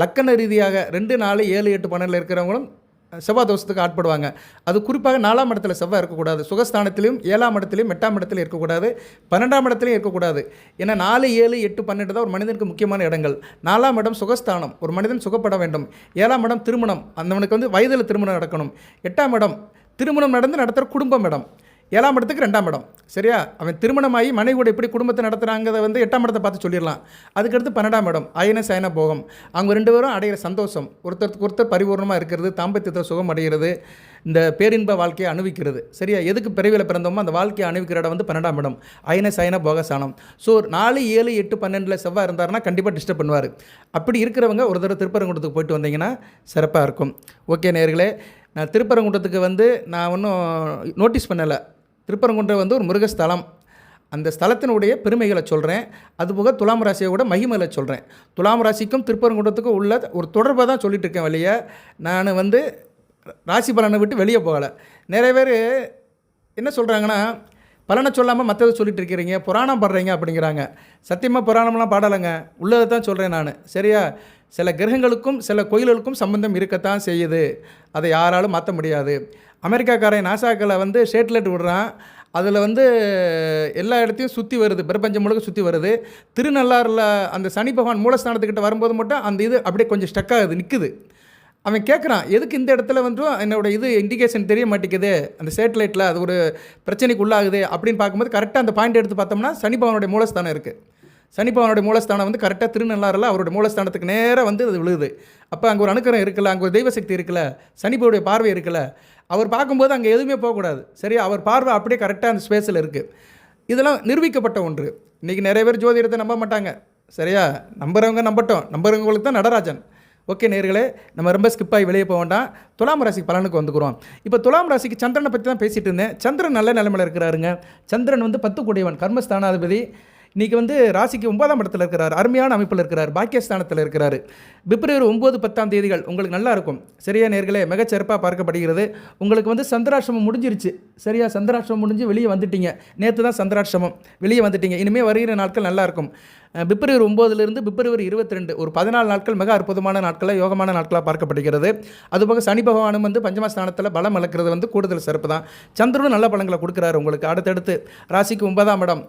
லக்கண ரீதியாக 2, 4, 7, 8, 12 இருக்கிறவங்களும் செவ்வாய் தோஷத்துக்கு ஆட்படுவாங்க. அது குறிப்பாக 4ஆம் இடத்துல செவ்வாய் இருக்கக்கூடாது. சுகஸ்தானத்திலையும் 7ஆம் இடத்துலையும் 8ஆம் இடத்துலையும் இருக்கக்கூடாது, 12ஆம் இடத்துலையும் இருக்கக்கூடாது. ஏன்னா 4, 7, 8, 12 தான் ஒரு மனிதனுக்கு முக்கியமான இடங்கள். 4ஆம் இடம் சுகஸ்தானம், ஒரு மனிதன் சுகப்பட வேண்டும். 7ஆம் இடம் திருமணம், அந்தவனுக்கு வந்து வயதில் திருமணம் நடக்கணும். 8ஆம் இடம் திருமணம் நடந்து நடத்துகிற குடும்பம் இடம். 7ஆம் இடத்துக்கு 2ஆம் இடம். சரியா? அவன் திருமணமாகி மனைவியோட எப்படி குடும்பத்தை நடத்துகிறாங்கிறத வந்து 8ஆம் இடத்தை பார்த்து சொல்லிடலாம். அதுக்கடுத்து 12ஆம் இடம் அயன சயன போகம். அவங்க 2 பேரும் அடைகிற சந்தோஷம், ஒருத்தருக்கு ஒருத்தர் பரிபூர்ணமாக இருக்கிறது, தாம்பத்தியத்தை சுகம் அடைகிறது, இந்த பேரின்ப வாழ்க்கையை அனுபவிக்கிறது. சரியா? எதுக்கு பிறவியில் பிறந்தோமோ அந்த வாழ்க்கையை அனுபவிக்கிற இடம் வந்து 12ஆம் இடம் அயன சயன போகசானம். ஸோ 4, 7, 8, 12 செவ்வாய் இருந்தாருன்னா கண்டிப்பாக டிஸ்டர்ப் பண்ணுவார். அப்படி இருக்கிறவங்க ஒரு தடவை திருப்பரங்குன்றத்துக்கு போயிட்டு வந்தீங்கன்னா சிறப்பாக இருக்கும். ஓகே நேயர்களே, நான் திருப்பரங்குன்றத்துக்கு வந்து நான் ஒன்றும் நோட்டீஸ் பண்ணலை. திருப்பரங்குன்றம் வந்து ஒரு முருகஸ்தலம். அந்த ஸ்தலத்தினுடைய பெருமைகளை சொல்கிறேன். அதுபோக துலாம் ராசியோட மகிமைகளை சொல்கிறேன். துலாம் ராசிக்கும் திருப்பரங்குன்றத்துக்கும் உள்ள ஒரு தொடர்பாக தான் சொல்லிட்டு இருக்கேன். வெளியே நான் வந்து ராசி பலனை விட்டு வெளியே போகலை. நிறைய பேர் என்ன சொல்கிறாங்கன்னா, பலனை சொல்லாமல் மற்றதை சொல்லிட்டு இருக்கிறீங்க, புராணம் பாடுறீங்க அப்படிங்கிறாங்க. சத்தியமாக புராணம்லாம் பாடலைங்க, உள்ளதை தான் சொல்கிறேன் நான். சரியா? சில கிரகங்களுக்கும் சில கோயில்களுக்கும் சம்பந்தம் இருக்கத்தான் செய்யுது. அதை யாராலும் மாற்ற முடியாது. அமெரிக்காக்காரன் நாசாக்களை வந்து சேட்டலைட் விடுறான், அதில் வந்து எல்லா இடத்தையும் சுற்றி வருது, பிரபஞ்சம் முழுக்க சுற்றி வருது. திருநள்ளாறில் அந்த சனி பகவான் மூலஸ்தானத்துக்கிட்ட வரும்போது மட்டும் அந்த இது அப்படியே கொஞ்சம் ஸ்டக் ஆகுது, நிற்குது. அவன் கேட்குறான், எதுக்கு இந்த இடத்துல வந்து என்னோடய இது இண்டிகேஷன் தெரிய மாட்டேங்குது, அந்த சேட்டலைட்டில் அது ஒரு பிரச்சனைக்கு உள்ளாகுது அப்படின்னு பார்க்கும்போது கரெக்டாக அந்த பாயிண்ட் எடுத்து பார்த்தோம்னா சனி பகவானுடைய மூலஸ்தானம் இருக்குது. சனி பகவானுடைய மூலஸ்தானம் வந்து கரெக்டாக திருநள்ளாறில் அவருடைய மூலஸ்தானத்துக்கு நேராக வந்து அது விழுகுது. அப்போ அங்கே ஒரு அணுக்கரம் இருக்குல்ல, அங்கே ஒரு தெய்வசக்தி இருக்குல்ல, சனிபவனுடைய பார்வை இருக்குல்ல, அவர் பார்க்கும்போது அங்கே எதுவுமே போகக்கூடாது. சரியா? அவர் பார்வை அப்படியே கரெக்டாக அந்த ஸ்பேஸில் இருக்குது. இதெல்லாம் நிரூபிக்கப்பட்ட ஒன்று. இன்றைக்கி நிறைய பேர் ஜோதிடத்தை நம்ப மாட்டாங்க. சரியா? நம்புறவங்க நம்பட்டும், நம்புறவங்களுக்கு தான் நடராஜன். ஓகே நேயர்களே, நம்ம ரொம்ப ஸ்கிப் ஆகி வெளியே போக வேண்டாம். துலாம் ராசிக்கு பலனுக்கு வந்துக்கிறோம். இப்போ துலாம் ராசிக்கு சந்திரனை பற்றி தான் பேசிகிட்டு இருந்தேன். சந்திரன் நல்ல நிலைமையில் இருக்கிறாருங்க. சந்திரன் வந்து 10 கூடியவன், கர்மஸ்தானாதிபதி. இன்றைக்கி வந்து ராசிக்கு 9ஆம் இடத்துல இருக்கிறார், அருமையான அமைப்பில் இருக்கிறார், பாக்கியஸ்தானத்தில் இருக்கிறார். பிப்ரவரி 9, 10ஆம் தேதிகள் உங்களுக்கு நல்லா இருக்கும். சரியா நேர்களே? மிகச்சிறப்பாக பார்க்கப்படுகிறது. உங்களுக்கு வந்து சந்திராஷ்டமம் முடிஞ்சிருச்சு. சரியா? சந்திராஷ்டமம் முடிஞ்சு வெளியே வந்துட்டீங்க. நேற்று தான் சந்திராஷ்டமம், வெளியே வந்துட்டீங்க. இனிமேல் வருகிற நாட்கள் நல்லாயிருக்கும். பிப்ரவரி 9லிருந்து பிப்ரவரி 22 ஒரு 14 நாட்கள் மிக அற்புதமான நாட்களாக, யோகமான நாட்களாக பார்க்கப்படுகிறது. அதுபோக சனி பகவானும் வந்து பஞ்சமஸ்தானத்தில் பலம் இழக்கிறது வந்து கூடுதல் சிறப்பு தான். சந்திரனும் நல்ல பலங்களை கொடுக்குறாரு உங்களுக்கு. அடுத்தடுத்து ராசிக்கு 9ஆம் இடம்,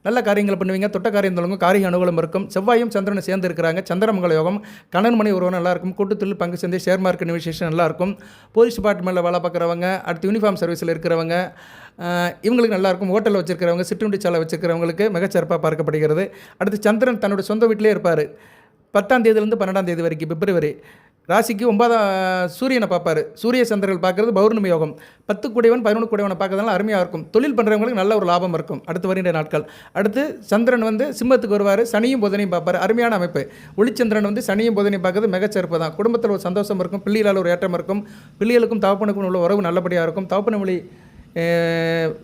நல்ல காரியங்களை பண்ணுவீங்க, தொட்ட காரியம் தொடங்கும், காரிய அனுகூலம் இருக்கும். செவ்வாயும் சந்திரனும் சேர்ந்து இருக்கிறாங்க. சந்திரமங்கல யோகம், கணவன் மணி உறவு நல்லாயிருக்கும். கூட்டுத்தொழில் பங்கு சந்தை, ஷேர் மார்க்கெட் இன்வெஸ்டேஷன் நல்லாயிருக்கும். போலீஸ் டிபார்ட்மெண்ட்டில் வேலை பார்க்குறவங்க, அடுத்து யூனிஃபார்ம் சர்வீஸில் இருக்கிறவங்க, இவங்களுக்கு நல்லாயிருக்கும். ஹோட்டலில் வச்சுருக்கிறவங்க, சிற்றுண்டி சாலை வச்சுருக்கிறவங்களுக்கு மிகச்சிறப்பாக பார்க்கப்படுகிறது. அடுத்து சந்திரன் தன்னுடைய சொந்த வீட்டிலே இருப்பார் 10ஆம் தேதியிலேருந்து 12ஆம் தேதி வரைக்கும். பிப்ரவரி ராசிக்கு 9ஆம் சூரியனை பார்ப்பார். சூரிய சந்திரர்கள் பார்க்குறது பௌர்ணமி யோகம். 10 கூடியவன் 11 கூடியவனை பார்க்கறதுனால அருமையாக இருக்கும். தொழில் பண்ணுறவங்களுக்கு நல்ல ஒரு லாபம் இருக்கும் அடுத்து வருகின்ற நாட்கள். அடுத்து சந்திரன் வந்து சிம்மத்துக்கு வருவார், சனியும் புதனையும் பார்ப்பார். அருமையான அமைப்பு. ஒளிச்சந்திரன் வந்து சனியும் புதனையும் பார்க்கறது மிகச்சிறப்பு தான். குடும்பத்தில் ஒரு சந்தோஷம் இருக்கும், பிள்ளைகளால் ஒரு ஏற்றம் இருக்கும், பிள்ளைகளுக்கும் தகப்பனுக்கும் உள்ள உறவு நல்லபடியாக இருக்கும். தகப்பன மொழி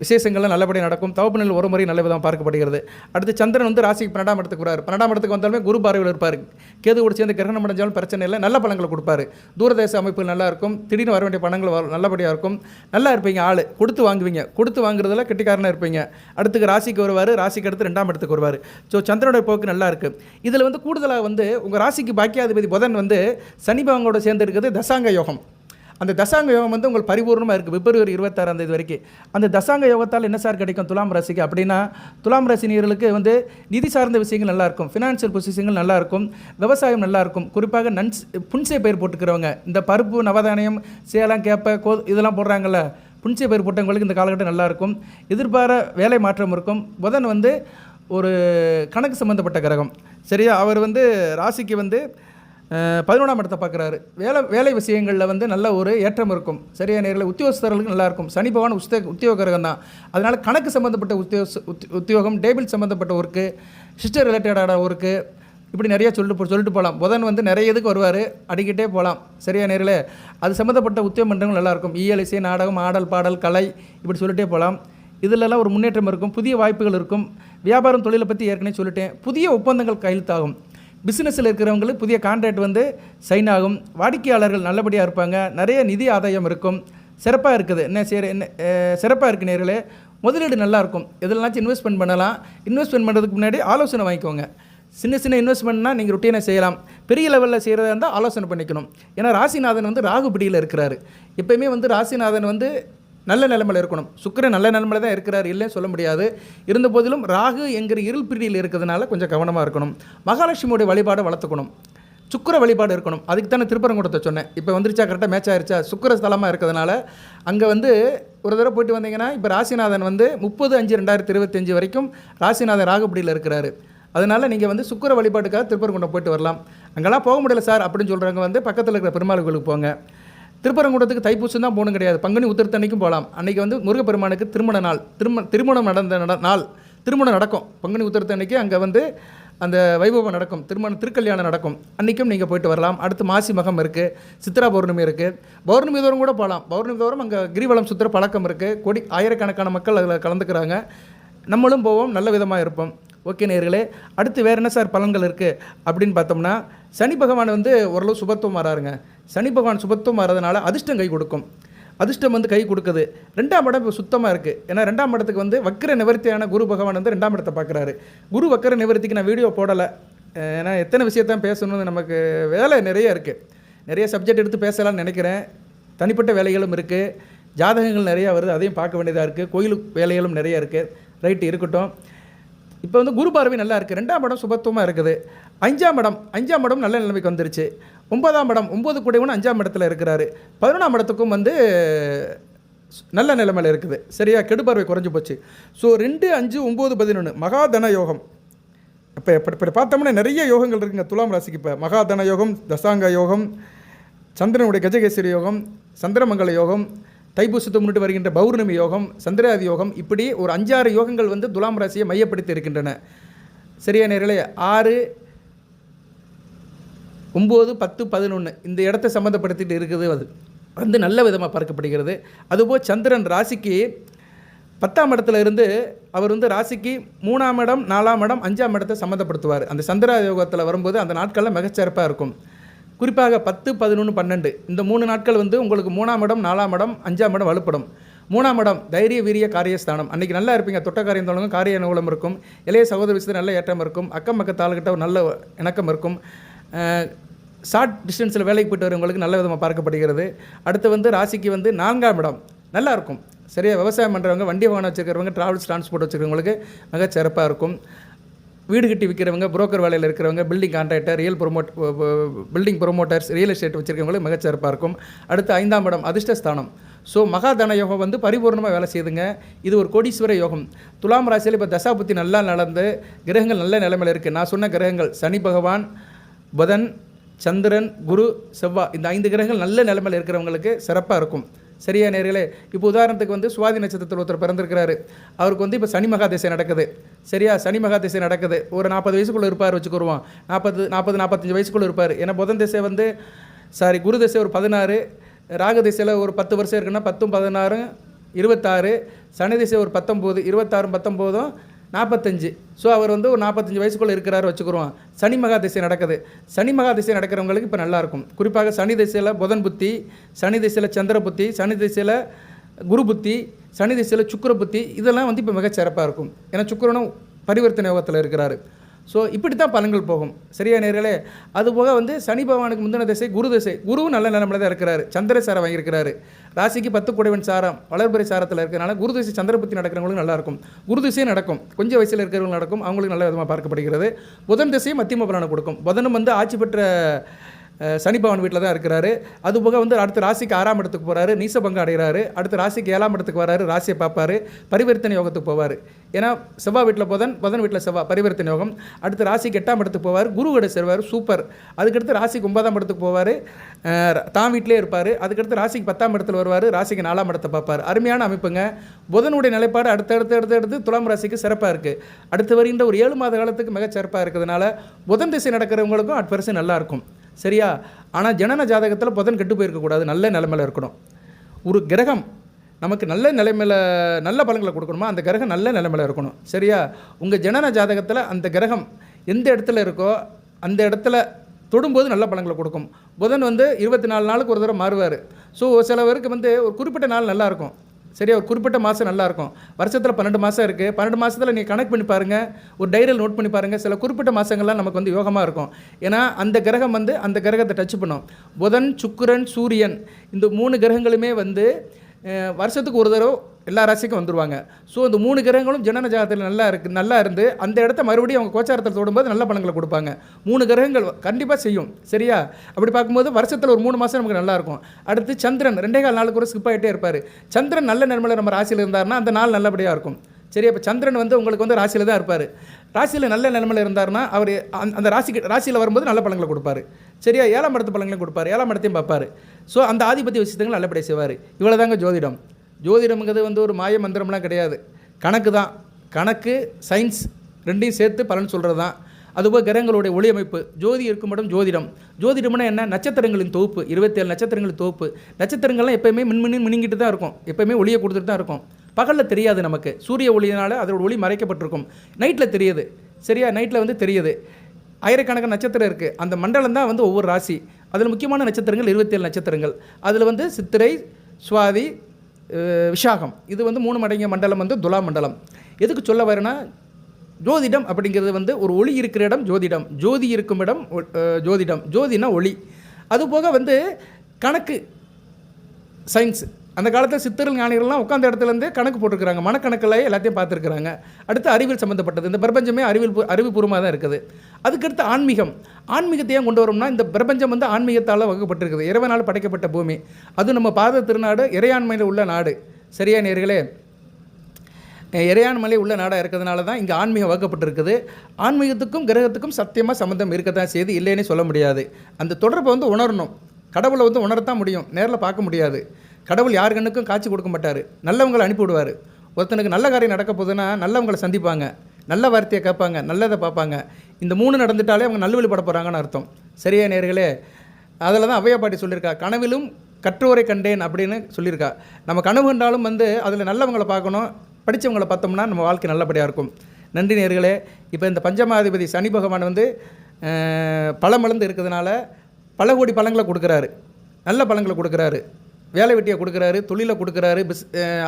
விசேஷங்கள்லாம் நல்லபடியாக நடக்கும். தவப்பனில் ஒரு முறை நல்ல விதமாக பார்க்கப்படுகிறது. அடுத்து சந்திரன் வந்து ராசிக்கு 12ஆம் இடத்துக்கு வராரு. 12ஆம் இடத்துக்கு வந்தாலுமே குரு பார்வையில் இருப்பார். கேது கூட சேர்ந்து கிரகணம் அடைஞ்சாலும் பிரச்சனை இல்லை, நல்ல பலன்களை கொடுப்பாரு. தூரதேச அமைப்பு நல்லா இருக்கும். திடீர்னு வர வேண்டிய பணங்கள் நல்லபடியாக இருக்கும். நல்லா இருப்பீங்க. ஆள் கொடுத்து வாங்குவீங்க. கொடுத்து வாங்குறதுல கெட்டிக்காரனாக இருப்பீங்க. அடுத்துக்கு ராசிக்கு வருவார். ராசிக்கு அடுத்து 2ஆம் இடத்துக்கு வருவார். ஸோ சந்திரனுடைய போக்கு நல்லா இருக்குது. இதில் வந்து கூடுதலாக வந்து உங்கள் ராசிக்கு பாக்கியாதிபதி புதன் வந்து சனி பகவானோட சேர்ந்து இருக்குது தசாங்க யோகம். அந்த தசாங்க யோகம் வந்து உங்களுக்கு பரிபூர்ணமாக இருக்குது பிப்ரவரி 26ஆம் தேதி வரைக்கும். அந்த தசாங்க யோகத்தால் என்ன சார் கிடைக்கும் துலாம் ராசிக்கு அப்படின்னா, துலாம் ராசி நேயர்களுக்கு வந்து நிதி சார்ந்த விஷயங்கள் நல்லாயிருக்கும். ஃபினான்ஷியல் பொசிஷன்கள் நல்லாயிருக்கும். விவசாயம் நல்லாயிருக்கும். குறிப்பாக புன்சை பயிர் போட்டுக்கிறவங்க, இந்த பருப்பு நவதானியம் சேலம் கேப்பை இதெல்லாம் போடுறாங்கல்ல, புன்சை பயிர் போட்டவங்களுக்கு இந்த காலகட்டம் நல்லாயிருக்கும். எதிர்பார வேலை மாற்றம் இருக்கும். புதன் வந்து ஒரு கணக்கு சம்மந்தப்பட்ட கிரகம். சரியா, அவர் வந்து ராசிக்கு வந்து 11ஆம் இடத்தை பார்க்குறாரு. வேலை விஷயங்களில் வந்து நல்ல ஒரு ஏற்றம் இருக்கும். சரியா நேரில் உத்தியோகஸ்தர்களுக்கு நல்லாயிருக்கும். சனி பகவான் உத்தியோக கிரகம் தான். அதனால் கணக்கு சம்மந்தப்பட்ட உத்தியோகம், டேபிள் சம்மந்தப்பட்ட ஒர்க்கு, சிஸ்டர் ரிலேட்டடான ஒர்க்கு, இப்படி நிறையா சொல்லிட்டு போகலாம். புதன் வந்து நிறைய இதுக்கு வருவார், அடிக்கிட்டே போகலாம். சரியா நேரில் அது சம்மந்தப்பட்ட உத்தியோக மன்றங்கள் நல்லாயிருக்கும். இயலிசை, நாடகம், ஆடல், பாடல், கலை, இப்படி சொல்லிட்டே போகலாம். இதிலெல்லாம் ஒரு முன்னேற்றம் இருக்கும். புதிய வாய்ப்புகள் இருக்கும். வியாபாரம், தொழிலை பற்றி ஏற்கனவே சொல்லிட்டேன். புதிய ஒப்பந்தங்கள் கையெழுத்தாகும். பிஸ்னஸில் இருக்கிறவங்களுக்கு புதிய கான்ட்ராக்ட் வந்து சைன் ஆகும். வாடிக்கையாளர்கள் நல்லபடியாக இருப்பாங்க. நிறைய நிதி ஆதாயம் இருக்கும். சிறப்பாக இருக்குது. சிறப்பாக இருக்குது நேர்களே. முதலீடு நல்லாயிருக்கும். எதுலனாச்சும் இன்வெஸ்ட்மெண்ட் பண்ணலாம். இன்வெஸ்ட்மெண்ட் பண்ணுறதுக்கு முன்னாடி ஆலோசனை வாங்கிக்கோங்க. சின்ன இன்வெஸ்ட்மெண்ட்னால் நீங்கள் ருட்டீனாக செய்யலாம். பெரிய லெவலில் செய்கிறதா இருந்தால் ஆலோசனை பண்ணிக்கணும். ஏன்னா ராசிநாதன் வந்து ராகு பிடியில் இருக்கிறாரு. எப்போயுமே வந்து ராசிநாதன் வந்து நல்ல நிலைமையில் இருக்கணும். சுக்கிரன் நல்ல நிலைமையில் தான் இருக்கிறார், இல்லைன்னு சொல்ல முடியாது. இருந்த போதிலும் ராகு என்கிற இருள் பிடியில் இருக்கிறதுனால கொஞ்சம் கவனமாக இருக்கணும். மகாலட்சுமியோடைய வழிபாடை வளர்த்துக்கணும். சுக்கிர வழிபாடு இருக்கணும். அதுக்கு தானே திருப்பரங்குன்றத்தை சொன்னேன். இப்போ வந்துருச்சா, கரெக்டாக மேட்ச் ஆயிருச்சா? சுக்கிர ஸ்தலமாக இருக்கிறதுனால அங்கே வந்து ஒரு தடவை போயிட்டு வந்தீங்கன்னா, இப்போ ராசிநாதன் வந்து 30/5/2025 வரைக்கும் ராசிநாதன் ராகுபடியில் இருக்கிறாரு. அதனால் நீங்கள் வந்து சுக்கிர வழிபாட்டுக்காக திருப்பரங்குன்றம் போயிட்டு வரலாம். அங்கெல்லாம் போக முடியல சார் அப்படின்னு சொல்கிறவங்க வந்து பக்கத்தில் இருக்கிற பெருமாள் கோயிலுக்கு போங்க. திருப்பரங்குன்றத்துக்கு தைப்பூசம் தான் போகணும் கிடையாது, பங்குனி உத்திரத்தன்னைக்கும் போகலாம். அன்றைக்கி வந்து முருகப்பெருமானுக்கு திருமண நாள், திருமணம் நடந்த நாள், திருமணம் நடக்கும். பங்குனி உத்திரத்தன்னைக்கு அங்கே வந்து அந்த வைபவம் நடக்கும், திருக்கல்யாணம் நடக்கும். அன்றைக்கும் நீங்கள் போயிட்டு வரலாம். அடுத்து மாசி மகம் இருக்குது, சித்ரா பௌர்ணமி இருக்குது. பௌர்ணமி தோறும் கூட போகலாம். பௌர்ணமி தோறும் அங்கே கிரிவலம் சுற்றுற பழக்கம் இருக்குது. ஆயிரக்கணக்கான மக்கள் அதில் கலந்துக்கிறாங்க. நம்மளும் போவோம், நல்ல விதமாக இருப்போம். ஓகே நேயர்களே, அடுத்து வேறு என்ன சார் பலன்கள் இருக்குது அப்படின்னு பார்த்தோம்னா, சனி பகவான் வந்து ஓரளவு சுபத்துவம் வராருங்க. சனி பகவான் சுபத்துவம் வர்றதுனால அதிர்ஷ்டம் கை கொடுக்கும். அதிர்ஷ்டம் வந்து கை கொடுக்குது. 2ஆம் இடம் இப்போ சுத்தமாக இருக்குது. ஏன்னா 2ஆம் இடத்துக்கு வந்து வக்கர நிவர்த்தியான குரு பகவான் வந்து 2ஆம் இடத்தை பார்க்குறாரு. குரு வக்கர நிவர்த்திக்கு நான் வீடியோ போடலை. ஏன்னா எத்தனை விஷயத்தான் பேசணும்னு நமக்கு வேலை நிறைய இருக்குது. நிறைய சப்ஜெக்ட் எடுத்து பேசலாம்னு நினைக்கிறேன். தனிப்பட்ட வேலைகளும் இருக்குது. ஜாதகங்கள் நிறையா வருது, அதையும் பார்க்க வேண்டியதாக இருக்குது. கோயில் வேலைகளும் நிறையா இருக்குது. ரைட்டு இருக்கட்டும். இப்போ வந்து குரு பார்வை நல்லா இருக்குது. 2ஆம் இடம் சுபத்துவமாக இருக்குது. 5ஆம் இடம் நல்ல நிலைமைக்கு வந்துருச்சு. 9ஆம் இடம் 9 கூடவன் 5ஆம் இடத்துல இருக்கிறாரு. 11ஆம் இடத்துக்கும் வந்து நல்ல நிலைமையில் இருக்குது. சரியா, கெடுபார்வை குறைஞ்சி போச்சு. ஸோ 2, 5, 9, 11 மகாதன யோகம். இப்போ இப்படி பார்த்தோம்னா நிறைய யோகங்கள் இருக்குங்க துலாம் ராசிக்கு. இப்போ மகாதன யோகம், தசாங்க யோகம், சந்திரனுடைய கஜகேசரி யோகம், சந்திரமங்கல யோகம், தைப்பூசத்தை முன்னிட்டு வருகின்ற பௌர்ணமி யோகம், சந்திராதி யோகம், இப்படி ஒரு 5-6 யோகங்கள் வந்து துலாம் ராசியை மையப்படுத்தி இருக்கின்றன. சரியா நேர்களே, 6, 9, 10, 11 இந்த இடத்தை சம்மந்தப்படுத்திட்டு இருக்குது. அது வந்து நல்ல விதமாக பார்க்கப்படுகிறது. அதுபோல் சந்திரன் ராசிக்கு 10ஆம் இடத்துல இருந்து அவர் வந்து ராசிக்கு 3ஆம் இடம், 4ஆம் இடம், 5ஆம் இடத்தை சம்மந்தப்படுத்துவார். அந்த சந்திரா யோகத்தில் வரும்போது அந்த நாட்களில் மிகச்சிறப்பாக இருக்கும். குறிப்பாக 10, 11, 12 இந்த 3 நாட்கள் வந்து உங்களுக்கு 3ஆம் இடம், 4ஆம் இடம், 5ஆம் இடம் வலுப்படும். 3ஆம் இடம் தைரிய வீரிய காரியஸ்தானம். அன்றைக்கி நல்லா இருப்பீங்க. தொட்ட காரியம் தொடங்கும், காரிய அனுகூலம் இருக்கும். இளைய சகோதர விஷயத்தில் நல்ல ஏற்றம் இருக்கும். அக்கம் பக்கத்தாள்கிட்ட ஒரு நல்ல இணக்கம் இருக்கும். ஷார்ட் டிஸ்டன்ஸில் வேலைக்கு போய்ட்டு வரவங்களுக்கு நல்ல விதமாக பார்க்கப்படுகிறது. அடுத்து வந்து ராசிக்கு வந்து 4ஆம் இடம் நல்லாயிருக்கும். சரியா, விவசாயம் பண்ணுறவங்க, வண்டி வாகனம் வச்சுருக்கிறவங்க, டிரான்ஸ்போர்ட் வச்சுருக்கிறவங்களுக்கு மிக சிறப்பாக இருக்கும். வீடு கட்டி விற்கிறவங்க, புரோக்கர் வேலையில் இருக்கிறவங்க, building contractor, building promoters, real estate வச்சுருக்கவங்களுக்கு மிகச்சிறப்பாக இருக்கும். அடுத்து 5ஆம் இடம் அதிர்ஷ்டஸ்தானம். ஸோ மகாதன யோகம் வந்து பரிபூர்ணமாக வேலை செய்யுதுங்க. இது ஒரு கோடீஸ்வர யோகம். துலாம் ராசியில் இப்போ தசாபுத்தி நல்லா நடந்து கிரகங்கள் நல்ல நிலைமையில் இருக்குது. நான் சொன்ன கிரகங்கள் சனி பகவான், புதன், சந்திரன், குரு, செவ்வாய், இந்த 5 கிரகங்கள் நல்ல நிலைமையில் இருக்கிறவங்களுக்கு சிறப்பாக இருக்கும். சரியா நேர்களே, இப்போ உதாரணத்துக்கு வந்து சுவாதி நட்சத்திரத்தில் ஒருத்தர் பிறந்திருக்கிறாரு. அவருக்கு வந்து இப்போ சனி மகாதிசை நடக்குது. சரியா, சனி மகாதிசை நடக்குது. ஒரு 40 வயசுக்குள்ளே இருப்பார் வச்சுக்குருவோம். 40-45 வயசுக்குள்ளே இருப்பார். ஏன்னா புதன் திசை வந்து குரு திசை ஒரு 16, ராகு திசையில் ஒரு 10 வருஷம் இருக்குன்னா 10, 16 26, சனி திசை ஒரு 19, 26 19 45. ஸோ அவர் வந்து ஒரு 45 வயசுக்குள்ளே இருக்கிறாரு வச்சுக்கிறோம். சனி மகா திசை நடக்குது. சனி மகா திசை நடக்கிறவங்களுக்கு இப்போ நல்லாயிருக்கும். குறிப்பாக சனி திசையில் புதன் புத்தி, சனி திசையில் சந்திர புத்தி, சனி திசையில் குரு புத்தி, சனி திசையில் சுக்கிர புத்தி, இதெல்லாம் வந்து இப்போ மிகச்சிறப்பாக இருக்கும். ஏன்னா சுக்கிரனும் பரிவர்த்தனை யோகத்தில் இருக்கிறாரு. ஸோ இப்படி தான் பலன்கள் போகும். சரியா நேர்களே? அதுபோக வந்து சனி பகவானுக்கு முந்தின திசை குரு திசை. குருவும் நல்ல நிலைமையில் தான் இருக்கிறாரு. சந்திர சாரம் வாங்கியிருக்கிறாரு. ராசிக்கு 10 குடைவன் சாரம் வளர்பிறை சாரத்தில் இருக்கிறனால குரு திசை சந்திர புத்தி நடக்கிறவங்களுக்கு நல்லாயிருக்கும். குரு திசையும் நடக்கும். கொஞ்சம் வயசில் இருக்கிறவங்க நடக்கும். அவங்களுக்கு நல்ல விதமாக பார்க்கப்படுகிறது. புதன் திசையும் மத்தியம பலனை கொடுக்கும். புதனும் வந்து ஆட்சி பெற்ற சனி பகவான் வீட்டில் தான் இருக்கிறாரு. அதுபோக வந்து அடுத்த ராசிக்கு 6ஆம் இடத்துக்கு போகிறாரு, நீசபங்கம் அடைகிறாரு. அடுத்த ராசிக்கு 7ஆம் இடத்துக்கு வராரு, ராசியை பார்ப்பார், பரிவர்த்தனை யோகத்துக்கு போவார். ஏன்னா செவ்வாய் வீட்டில் புதன் வீட்டில் செவ்வாய் பரிவர்த்தனை யோகம். அடுத்த ராசிக்கு 8ஆம் இடத்துக்கு போவார், குரு கூட சேருவார், சூப்பர். அதுக்கடுத்து ராசிக்கு 9ஆம் இடத்துக்கு போவார், தான் வீட்டிலே இருப்பார். அதுக்கடுத்து ராசிக்கு 10ஆம் இடத்துல வருவார், ராசிக்கு 4ஆம் இடத்தை பார்ப்பார். அருமையான அமைப்புங்க. புதனுடைய நிலைப்பாடு அடுத்தடுத்து துலாம் ராசிக்கு சிறப்பாக இருக்குது. அடுத்து வருகின்ற ஒரு 7 மாத காலத்துக்கு மிகச் சிறப்பாக இருக்கிறதுனால புதன் திசை நடக்கிறவங்களுக்கும் அட் பெருசு நல்லாயிருக்கும். சரியா? ஆனால் ஜனன ஜாதகத்தில் புதன் கெட்டு போயிருக்கக்கூடாது. நல்ல நிலைமையில் இருக்கணும். ஒரு கிரகம் நமக்கு நல்ல நிலைமையில் நல்ல பலன்களை கொடுக்கணுமா, அந்த கிரகம் நல்ல நிலைமையில் இருக்கணும். சரியா? உங்கள் ஜனன ஜாதகத்தில் அந்த கிரகம் எந்த இடத்துல இருக்கோ அந்த இடத்துல தொடும்போது நல்ல பலன்களை கொடுக்கும். புதன் வந்து 24 நாளுக்கு ஒரு தடவை மாறுவார். ஸோ சில பேருக்கு வந்து ஒரு குறிப்பிட்ட நாள் நல்லாயிருக்கும். சரியா? ஒரு குறிப்பிட்ட மாதம் நல்லாயிருக்கும். வருஷத்தில் 12 மாதம் இருக்குது. 12 மாதத்தில் நீங்கள் கனெக்ட் பண்ணி பாருங்கள், ஒரு டைரியில் நோட் பண்ணி பாருங்கள். சில குறிப்பிட்ட மாதங்கள்லாம் நமக்கு வந்து யோகமாக இருக்கும். ஏன்னா அந்த கிரகம் வந்து அந்த கிரகத்தை டச் பண்ணும். புதன், சுக்கிரன், சூரியன், இந்த 3 கிரகங்களுமே வந்து வருஷத்துக்கு ஒரு தடவை எல்லா ராசிக்கும் வந்துடுவாங்க. ஸோ இந்த 3 கிரகங்களும் ஜனன ஜாதகத்தில் நல்லா இருந்து அந்த இடத்த மறுபடியும் அவங்க கோச்சாரத்தில் தொடும்போது நல்ல பலன்களை கொடுப்பாங்க. 3 கிரகங்கள் கண்டிப்பாக செய்யும். சரியா? அப்படி பார்க்கும்போது வருஷத்தில் ஒரு 3 மாதம் நமக்கு நல்லாயிருக்கும். அடுத்து சந்திரன் 2.25 நாளுக்கு ஒரு ஸ்கிப் ஆகிட்டே இருப்பார். சந்திரன் நல்ல நிலைமையில் நம்ம ராசியில் இருந்தார்னா அந்த நாள் நல்லபடியாக இருக்கும். சரியா? இப்போ சந்திரன் வந்து உங்களுக்கு வந்து ராசியில் தான் இருப்பார். ராசியில் நல்ல நிலைமையில் இருந்தார்னா அவர் அந்த ராசியில் வரும்போது நல்ல பலன்களை கொடுப்பாரு. சரியா? 7ஆம் இடத்து பலன்களையும் கொடுப்பார், 7ஆம் இடத்தையும் பார்ப்பார். ஸோ அந்த ஆதிபத்திய விஷயங்கள் நல்லபடியாக செய்வார். இவ்வளோ தாங்க ஜோதிடம். ஜோதிடம்ங்கிறது வந்து ஒரு மாய மந்திரம்லாம் கிடையாது. கணக்கு தான். கணக்கு, சயின்ஸ் ரெண்டையும் சேர்த்து பலன் சொல்கிறது தான். அதுபோல் கிரகங்களுடைய ஒளியமைப்பு. ஜோதி இருக்கும் இடம் ஜோதிடம். ஜோதிடம்னா என்ன? நட்சத்திரங்களின் தொகுப்பு. 27 நட்சத்திரங்களின் தொகுப்பு. நட்சத்திரங்கள்லாம் எப்போயுமே மின்னிங்கிட்டு தான் இருக்கும். எப்போயுமே ஒளியை கொடுத்துட்டு தான் இருக்கும். பகலில் தெரியாது நமக்கு. சூரிய ஒளியினால் அதோட ஒளி மறைக்கப்பட்டிருக்கும். நைட்டில் தெரியுது. சரியா? நைட்டில் வந்து தெரியுது. ஆயிரக்கணக்கான நட்சத்திரம் இருக்குது. அந்த மண்டலம் தான் வந்து ஒவ்வொரு ராசி. அதில் முக்கியமான நட்சத்திரங்கள் 27 நட்சத்திரங்கள். அதில் வந்து சித்திரை, சுவாதி, விஷாகம், இது வந்து 3 மடங்கிய மண்டலம் வந்து துலா மண்டலம். எதுக்கு சொல்ல வரேன்னா, ஜோதிடம் அப்படிங்கிறது வந்து ஒரு ஒளி இருக்கிற இடம் ஜோதிடம், ஜோதி இருக்கும் இடம் ஜோதிடம். ஜோதினா ஒளி. அதுபோக வந்து கணக்கு, சயின்ஸ். அந்த காலத்தில் சித்தர்கள் ஞானிகள்லாம் உட்காந்த இடத்துலேருந்து கணக்கு போட்டிருக்கிறாங்க. மனக்கணக்கில் எல்லாத்தையும் பார்த்துருக்குறாங்க. அடுத்து அறிவியல் சம்மந்தப்பட்டது. இந்த பிரபஞ்சமே அறிவுபூர்வமாக தான் இருக்குது. அதுக்கடுத்து ஆன்மீகம். ஆன்மீகத்தை ஏன் கொண்டு வரோம்னா, இந்த பிரபஞ்சம் வந்து ஆன்மீகத்தால் வகுப்பட்டிருக்குது. இறைவனால் படைக்கப்பட்ட பூமி. அது நம்ம பாரத திருநாடு, இறையாண்மையில் உள்ள நாடு. சரியா நேர்களே? இறையாண்மையில் உள்ள நாடாக இருக்கிறதுனால தான் இங்கே ஆன்மீகம் வகுக்கப்பட்டிருக்குது. ஆன்மீகத்துக்கும் கிரகத்துக்கும் சத்தியமாக சம்மந்தம் இருக்கத்தான் செய்து, இல்லைன்னு சொல்ல முடியாது. அந்த தொடர்பை வந்து உணரணும். கடவுளை வந்து உணரத்தான் முடியும், நேரில் பார்க்க முடியாது. கடவுள் யார் கண்ணுக்கும் காட்சி கொடுக்க மாட்டார். நல்லவங்களை அனுப்பிவிடுவார். ஒருத்தனுக்கு நல்ல காரியம் நடக்க போகுதுன்னா நல்லவங்களை சந்திப்பாங்க, நல்ல வார்த்தையை கேட்பாங்க, நல்லதை பார்ப்பாங்க. இந்த 3 நடந்துட்டாலே அவங்க நல்வழி பட போகிறாங்கன்னு அர்த்தம். சரியா நேர்களே? அதில் தான் ஔவையா பாட்டி சொல்லியிருக்கா, கனவிலும் கற்றோரை கண்டேன் அப்படின்னு சொல்லியிருக்கா. நம்ம கனவு கண்டாலும் வந்து அதில் நல்லவங்களை பார்க்கணும், படித்தவங்களை பார்த்தோம்னா நம்ம வாழ்க்கை நல்லபடியாக இருக்கும். நன்றி நேர்களே. இப்போ இந்த பஞ்சமாதிபதி சனி பகவான் வந்து பழமளந்து இருக்கிறதுனால பல கோடி பலன்களை கொடுக்குறாரு. நல்ல பலன்களை கொடுக்குறாரு. வேலை வெட்டியை கொடுக்குறாரு, தொழிலை கொடுக்குறாரு,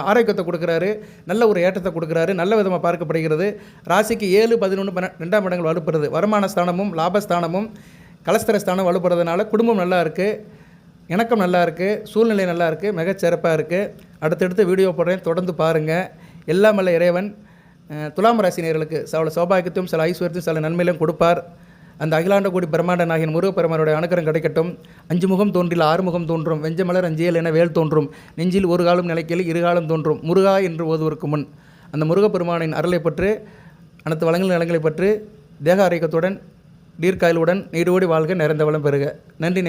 ஆரோக்கியத்தை கொடுக்குறாரு, நல்ல ஒரு ஏற்றத்தை கொடுக்குறாரு. நல்ல விதமாக பார்க்கப்படுகிறது. ராசிக்கு 7, 11, 12ஆம் இடங்கள் வலுப்படுறது. வருமான ஸ்தானமும் லாபஸ்தானமும் கலஸ்தர ஸ்தானம் வலுப்படுறதுனால குடும்பம் நல்லா இருக்குது, இணக்கம் நல்லா இருக்குது, சூழ்நிலை நல்லா இருக்குது, மிகச்சிறப்பாக இருக்குது. அடுத்தடுத்து வீடியோ போடுறேன், தொடர்ந்து பாருங்கள். எல்லாம் வல்ல இறைவன் துலாம் ராசி நேயர்களுக்கு சில சௌபாகியத்தையும் சில ஐஸ்வர்யத்தையும் சில நன்மையிலும் கொடுப்பார். அந்த அகிலாண்ட கோடி பிரம்மாண்ட நாயகன் முருகப்பெருமானுடைய அனுக்கிரகம் கிடைக்கட்டும். 5 முகம் தோன்றில் 6 முகம் தோன்றும், வெஞ்சமலர் அஞ்சியல் என வேல் தோன்றும், நெஞ்சில் ஒரு காலம் நிலைக்கையில் 2 காலம் தோன்றும், முருகா என்று ஓதுவதற்கு முன் அந்த முருகப்பெருமானின் அருளை பற்று, அனைத்து வளங்கள் நலங்களை பற்று, தேக ஆரோக்கியத்துடன் தீர்க்காயலுடன் நீடோடி வாழ்க, நிறைந்த வளம் பெறுக. நன்றி.